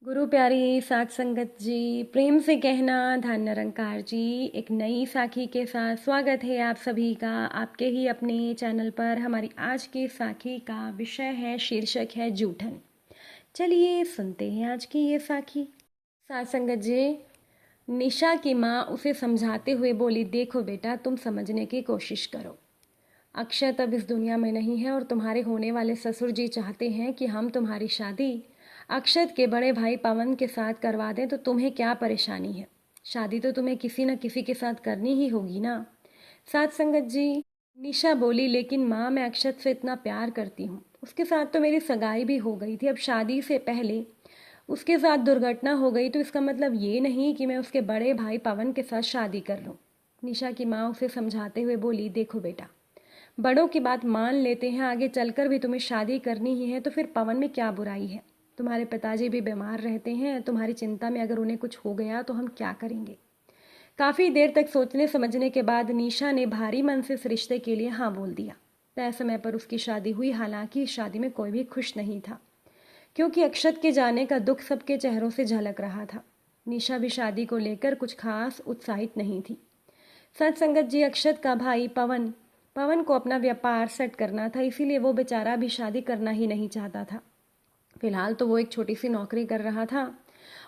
गुरु प्यारी साथ संगत जी, प्रेम से कहना धन निरंकार जी। एक नई साखी के साथ स्वागत है आप सभी का आपके ही अपने चैनल पर। हमारी आज की साखी का विषय है, शीर्षक है जूठन। चलिए सुनते हैं आज की ये साखी। साथ संगत जी, निशा की माँ उसे समझाते हुए बोली, देखो बेटा, तुम समझने की कोशिश करो। अक्षत अब इस दुनिया में नहीं है और तुम्हारे होने वाले ससुर जी चाहते हैं कि हम तुम्हारी शादी अक्षत के बड़े भाई पवन के साथ करवा दें, तो तुम्हें क्या परेशानी है? शादी तो तुम्हें किसी न किसी के साथ करनी ही होगी ना। साथ संगत जी, निशा बोली, लेकिन माँ, मैं अक्षत से इतना प्यार करती हूँ, उसके साथ तो मेरी सगाई भी हो गई थी। अब शादी से पहले उसके साथ दुर्घटना हो गई तो इसका मतलब ये नहीं कि मैं उसके बड़े भाई पवन के साथ शादी कर लूँ। निशा की माँ उसे समझाते हुए बोली, देखो बेटा, बड़ों की बात मान लेते हैं, आगे चलकर भी तुम्हें शादी करनी ही है तो फिर पवन में क्या बुराई है? तुम्हारे पिताजी भी बीमार रहते हैं, तुम्हारी चिंता में अगर उन्हें कुछ हो गया तो हम क्या करेंगे? काफ़ी देर तक सोचने समझने के बाद निशा ने भारी मन से इस रिश्ते के लिए हाँ बोल दिया। तय समय पर उसकी शादी हुई। हालांकि इस शादी में कोई भी खुश नहीं था, क्योंकि अक्षत के जाने का दुख सबके चेहरों से झलक रहा था। निशा भी शादी को लेकर कुछ खास उत्साहित नहीं थी। सत्संगत जी, अक्षत का भाई पवन पवन को अपना व्यापार सेट करना था, इसीलिए वो बेचारा भी शादी करना ही नहीं चाहता था। फिलहाल तो वो एक छोटी सी नौकरी कर रहा था।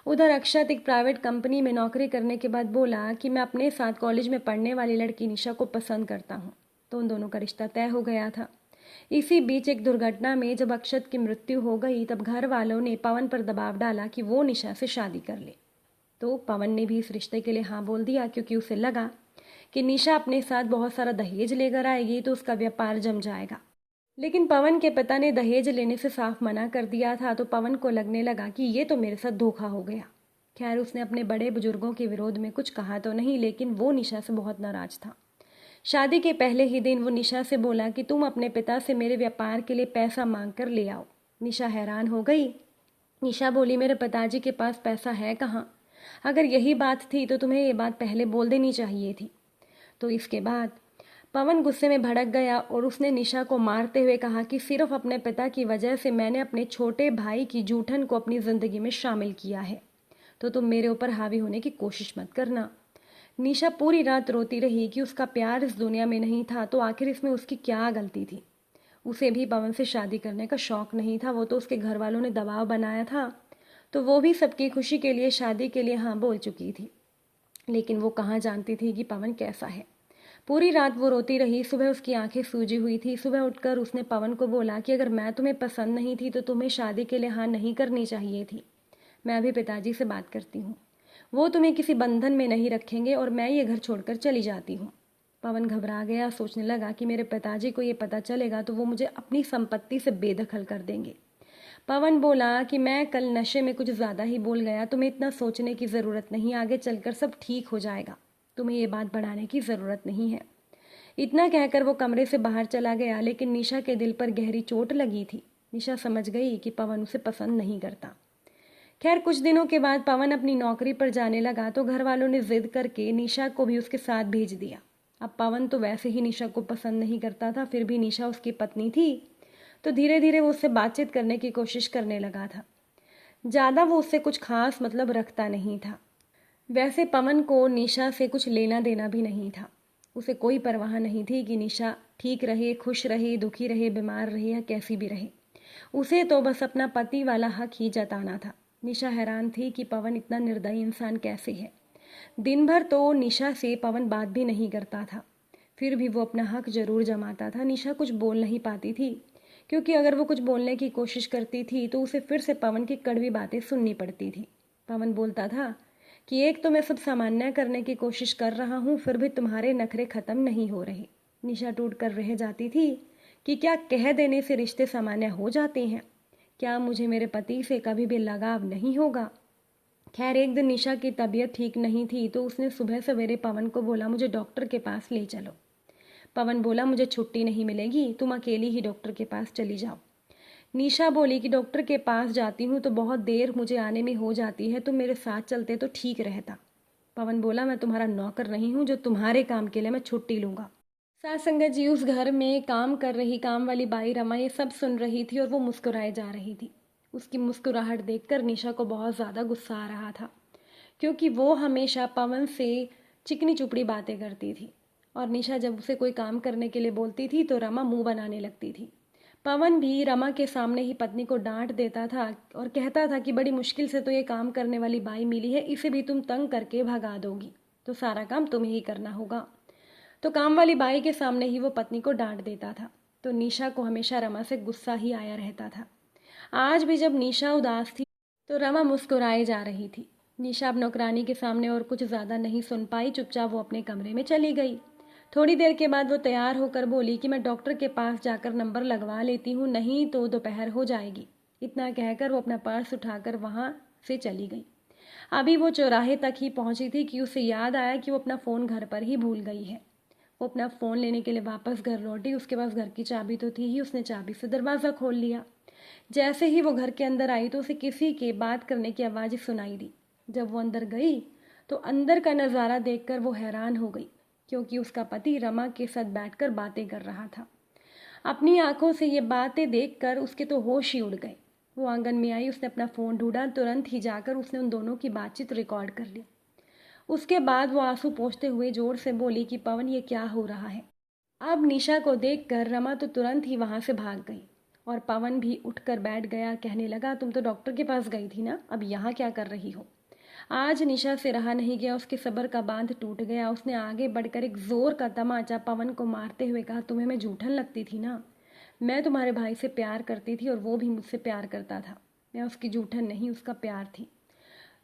उधर अक्षत एक प्राइवेट कंपनी में नौकरी करने के बाद बोला कि मैं अपने साथ कॉलेज में पढ़ने वाली लड़की निशा को पसंद करता हूँ। तो उन दोनों का रिश्ता तय हो गया था। इसी बीच एक दुर्घटना में जब अक्षत की मृत्यु हो गई, तब घर वालों ने पवन पर दबाव डाला कि वो निशा से शादी कर ले। तो पवन ने भी इस रिश्ते के लिए हाँ बोल दिया, क्योंकि उसे लगा कि निशा अपने साथ बहुत सारा दहेज लेकर आएगी तो उसका व्यापार जम जाएगा। लेकिन पवन के पिता ने दहेज लेने से साफ मना कर दिया था, तो पवन को लगने लगा कि ये तो मेरे साथ धोखा हो गया। खैर, उसने अपने बड़े बुजुर्गों के विरोध में कुछ कहा तो नहीं, लेकिन वो निशा से बहुत नाराज था। शादी के पहले ही दिन वो निशा से बोला कि तुम अपने पिता से मेरे व्यापार के लिए पैसा मांग कर ले आओ। निशा हैरान हो गई। निशा बोली, मेरे पिताजी के पास पैसा है कहाँ? अगर यही बात थी तो तुम्हें ये बात पहले बोल देनी चाहिए थी। तो इसके बाद पवन गुस्से में भड़क गया और उसने निशा को मारते हुए कहा कि सिर्फ अपने पिता की वजह से मैंने अपने छोटे भाई की जूठन को अपनी ज़िंदगी में शामिल किया है, तो तुम मेरे ऊपर हावी होने की कोशिश मत करना। निशा पूरी रात रोती रही कि उसका प्यार इस दुनिया में नहीं था, तो आखिर इसमें उसकी क्या गलती थी? उसे भी पवन से शादी करने का शौक नहीं था, वो तो उसके घर वालों ने दबाव बनाया था। तो वो भी सबकी खुशी के लिए शादी के लिए हाँ बोल चुकी थी। लेकिन वो कहाँ जानती थी कि पवन कैसा है। पूरी रात वो रोती रही। सुबह उसकी आंखें सूजी हुई थी। सुबह उठकर उसने पवन को बोला कि अगर मैं तुम्हें पसंद नहीं थी तो तुम्हें शादी के लिए हाँ नहीं करनी चाहिए थी। मैं अभी पिताजी से बात करती हूँ, वो तुम्हें किसी बंधन में नहीं रखेंगे और मैं ये घर छोड़कर चली जाती हूँ। पवन घबरा गया, सोचने लगा कि मेरे पिताजी को ये पता चलेगा तो वो मुझे अपनी संपत्ति से बेदखल कर देंगे। पवन बोला कि मैं कल नशे में कुछ ज़्यादा ही बोल गया, तुम्हें इतना सोचने की ज़रूरत नहीं, आगे चलकर सब ठीक हो जाएगा, तुम्हें ये बात बढ़ाने की ज़रूरत नहीं है। इतना कहकर वो कमरे से बाहर चला गया। लेकिन निशा के दिल पर गहरी चोट लगी थी। निशा समझ गई कि पवन उसे पसंद नहीं करता। खैर, कुछ दिनों के बाद पवन अपनी नौकरी पर जाने लगा तो घर वालों ने जिद करके निशा को भी उसके साथ भेज दिया। अब पवन तो वैसे ही निशा को पसंद नहीं करता था, फिर भी निशा उसकी पत्नी थी, तो धीरे धीरे वो उससे बातचीत करने की कोशिश करने लगा था। ज़्यादा वो उससे कुछ खास मतलब रखता नहीं था। वैसे पवन को निशा से कुछ लेना देना भी नहीं था। उसे कोई परवाह नहीं थी कि निशा ठीक रहे, खुश रहे, दुखी रहे, बीमार रहे या कैसी भी रहे। उसे तो बस अपना पति वाला हक ही जताना था। निशा हैरान थी कि पवन इतना निर्दयी इंसान कैसे है। दिन भर तो निशा से पवन बात भी नहीं करता था, फिर भी वो अपना हक जरूर जमाता था। निशा कुछ बोल नहीं पाती थी, क्योंकि अगर वो कुछ बोलने की कोशिश करती थी तो उसे फिर से पवन की कड़वी बातें सुननी पड़ती थी। पवन बोलता था कि एक तो मैं सब सामान्य करने की कोशिश कर रहा हूँ, फिर भी तुम्हारे नखरे ख़त्म नहीं हो रहे। निशा टूट कर रह जाती थी कि क्या कह देने से रिश्ते सामान्य हो जाते हैं? क्या मुझे मेरे पति से कभी भी लगाव नहीं होगा? खैर, एक दिन निशा की तबीयत ठीक नहीं थी तो उसने सुबह सवेरे पवन को बोला, मुझे डॉक्टर के पास ले चलो। पवन बोला, मुझे छुट्टी नहीं मिलेगी, तुम अकेली ही डॉक्टर के पास चली जाओ। निशा बोली कि डॉक्टर के पास जाती हूँ तो बहुत देर मुझे आने में हो जाती है, तुम मेरे साथ चलते तो ठीक रहता। पवन बोला, मैं तुम्हारा नौकर नहीं हूँ जो तुम्हारे काम के लिए मैं छुट्टी लूँगा। सास संगत जी, उस घर में काम कर रही काम वाली बाई रमा ये सब सुन रही थी और वो मुस्कुराए जा रही थी। उसकी मुस्कुराहट देखकर निशा को बहुत ज़्यादा गुस्सा आ रहा था, क्योंकि वो हमेशा पवन से चिकनी चुपड़ी बातें करती थी और निशा जब उसे कोई काम करने के लिए बोलती थी तो रमा मुंह बनाने लगती थी। पवन भी रमा के सामने ही पत्नी को डांट देता था और कहता था कि बड़ी मुश्किल से तो ये काम करने वाली बाई मिली है, इसे भी तुम तंग करके भगा दोगी तो सारा काम तुम्हें ही करना होगा। तो काम वाली बाई के सामने ही वो पत्नी को डांट देता था। तो निशा को हमेशा रमा से गुस्सा ही आया रहता था। आज भी जब निशा उदास थी तो रमा मुस्कुराए जा रही थी। निशा अब नौकरानी के सामने और कुछ ज़्यादा नहीं सुन पाई, चुपचाप वो अपने कमरे में चली गई। थोड़ी देर के बाद वो तैयार होकर बोली कि मैं डॉक्टर के पास जाकर नंबर लगवा लेती हूँ, नहीं तो दोपहर हो जाएगी। इतना कहकर वो अपना पर्स उठाकर वहाँ से चली गई। अभी वो चौराहे तक ही पहुँची थी कि उसे याद आया कि वो अपना फ़ोन घर पर ही भूल गई है। वो अपना फ़ोन लेने के लिए वापस घर लौटी। उसके पास घर की चाबी तो थी ही, उसने चाबी से दरवाज़ा खोल लिया। जैसे ही वो घर के अंदर आई तो उसे किसी के बात करने की आवाज़ सुनाई दी। जब वो अंदर गई तो अंदर का नज़ारा देखकर वो हैरान हो गई, क्योंकि उसका पति रमा के साथ बैठकर बातें कर रहा था। अपनी आंखों से ये बातें देखकर उसके तो होश ही उड़ गए। वो आंगन में आई, उसने अपना फ़ोन ढूंढा, तुरंत ही जाकर उसने उन दोनों की बातचीत रिकॉर्ड कर ली। उसके बाद वो आंसू पोंछते हुए जोर से बोली कि पवन, ये क्या हो रहा है। अब निशा को देखकर रमा तो तुरंत ही वहां से भाग गई और पवन भी उठकर बैठ गया। कहने लगा, तुम तो डॉक्टर के पास गई थी ना, अब यहाँ क्या कर रही हो। आज निशा से रहा नहीं गया, उसके सब्र का बांध टूट गया। उसने आगे बढ़कर एक जोर का तमाचा पवन को मारते हुए कहा, तुम्हें मैं जूठन लगती थी ना। मैं तुम्हारे भाई से प्यार करती थी और वो भी मुझसे प्यार करता था। मैं उसकी जूठन नहीं, उसका प्यार थी।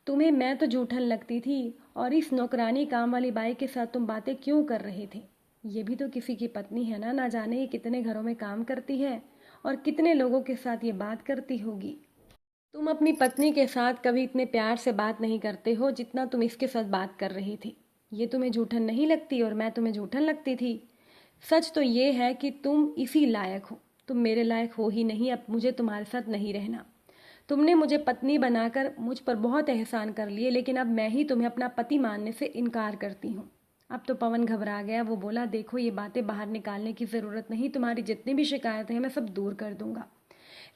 तुम्हें मैं तो जूठन लगती थी और इस नौकरानी काम वाली बाई के साथ तुम बातें क्यों कर रहे थे। ये भी तो किसी की पत्नी है ना, ना जाने ये कितने घरों में काम करती है और कितने लोगों के साथ ये बात करती होगी। तुम अपनी पत्नी के साथ कभी इतने प्यार से बात नहीं करते हो जितना तुम इसके साथ बात कर रही थी। ये तुम्हें जूठन नहीं लगती और मैं तुम्हें जूठन लगती थी। सच तो ये है कि तुम इसी लायक हो, तुम मेरे लायक हो ही नहीं। अब मुझे तुम्हारे साथ नहीं रहना। तुमने मुझे पत्नी बनाकर मुझ पर बहुत एहसान कर लिए, लेकिन अब मैं ही तुम्हें अपना पति मानने से इनकार करती हूँ। अब तो पवन घबरा गया। वो बोला, देखो ये बातें बाहर निकालने की ज़रूरत नहीं, तुम्हारी जितनी भी शिकायतें हैं मैं सब दूर कर दूंगा,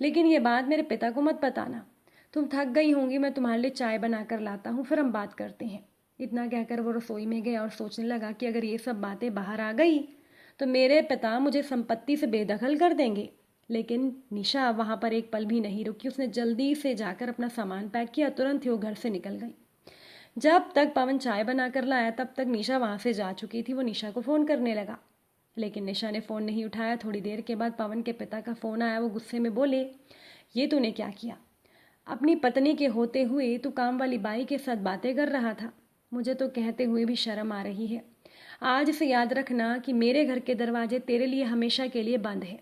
लेकिन ये बात मेरे पिता को मत बताना। तुम थक गई होंगी, मैं तुम्हारे लिए चाय बना कर लाता हूँ, फिर हम बात करते हैं। इतना कहकर वो रसोई में गया और सोचने लगा कि अगर ये सब बातें बाहर आ गई तो मेरे पिता मुझे संपत्ति से बेदखल कर देंगे। लेकिन निशा वहाँ पर एक पल भी नहीं रुकी। उसने जल्दी से जाकर अपना सामान पैक किया, तुरंत ही वो घर से निकल गई। जब तक पवन चाय बनाकर लाया तब तक निशा वहाँ से जा चुकी थी। वो निशा को फ़ोन करने लगा, लेकिन निशा ने फ़ोन नहीं उठाया। थोड़ी देर के बाद पवन के पिता का फ़ोन आया। वो गुस्से में बोले, ये तूने क्या किया। अपनी पत्नी के होते हुए तू काम वाली बाई के साथ बातें कर रहा था। मुझे तो कहते हुए भी शर्म आ रही है। आज से याद रखना कि मेरे घर के दरवाजे तेरे लिए हमेशा के लिए बंद है।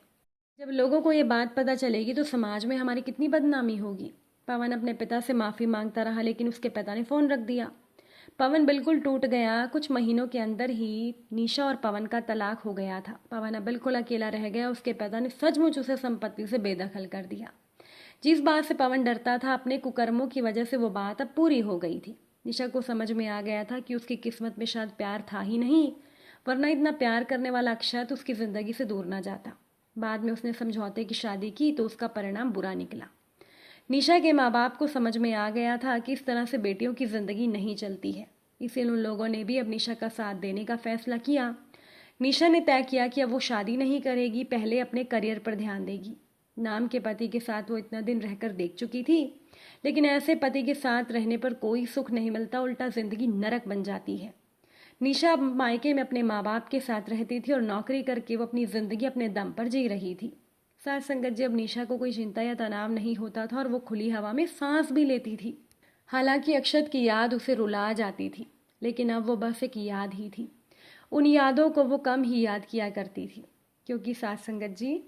जब लोगों को ये बात पता चलेगी तो समाज में हमारी कितनी बदनामी होगी। पवन अपने पिता से माफ़ी मांगता रहा, लेकिन उसके पिता ने फ़ोन रख दिया। पवन बिल्कुल टूट गया। कुछ महीनों के अंदर ही निशा और पवन का तलाक हो गया था। पवन अब बिल्कुल अकेला रह गया। उसके पिता ने सचमुच उसे संपत्ति से बेदखल कर दिया। जिस बात से पवन डरता था, अपने कुकर्मों की वजह से वो बात अब पूरी हो गई थी। निशा को समझ में आ गया था कि उसकी किस्मत में शायद प्यार था ही नहीं, वरना इतना प्यार करने वाला अक्षत उसकी ज़िंदगी से दूर ना जाता। बाद में उसने समझौते की शादी की तो उसका परिणाम बुरा निकला। निशा के माँ बाप को समझ में आ गया था कि इस तरह से बेटियों की ज़िंदगी नहीं चलती है, इसलिए उन लोगों ने भी अब निशा का साथ देने का फैसला किया। निशा ने तय किया कि अब वो शादी नहीं करेगी, पहले अपने करियर पर ध्यान देगी। नाम के पति के साथ वो इतना दिन रहकर देख चुकी थी, लेकिन ऐसे पति के साथ रहने पर कोई सुख नहीं मिलता, उल्टा ज़िंदगी नरक बन जाती है। निशा अब मायके में अपने माँ बाप के साथ रहती थी और नौकरी करके वो अपनी ज़िंदगी अपने दम पर जी रही थी। साथ संगत जी, अब निशा को कोई चिंता या तनाव नहीं होता था और वो खुली हवा में सांस भी लेती थी। हालांकि अक्षत की याद उसे रुला जाती थी, लेकिन अब वो बस एक याद ही थी। उन यादों को वो कम ही याद किया करती थी, क्योंकि साथ संगत जी,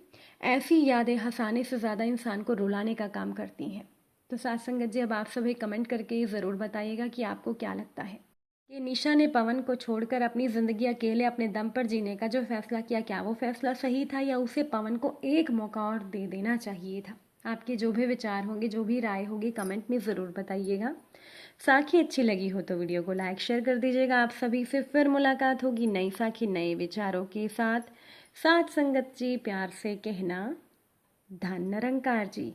ऐसी यादें हंसाने से ज़्यादा इंसान को रुलाने का काम करती हैं। तो साथ संगत जी, अब आप सभी कमेंट करके ज़रूर बताइएगा कि आपको क्या लगता है कि निशा ने पवन को छोड़कर अपनी ज़िंदगी अकेले अपने दम पर जीने का जो फैसला किया, क्या वो फैसला सही था या उसे पवन को एक मौका और दे देना चाहिए था। आपके जो भी विचार होंगे, जो भी राय होगी, कमेंट में ज़रूर बताइएगा। साखी अच्छी लगी हो तो वीडियो को लाइक शेयर कर दीजिएगा। आप सभी से फिर मुलाकात होगी नई साखी नए विचारों के साथ। साथ संगत जी, प्यार से कहना, धन निरंकार जी।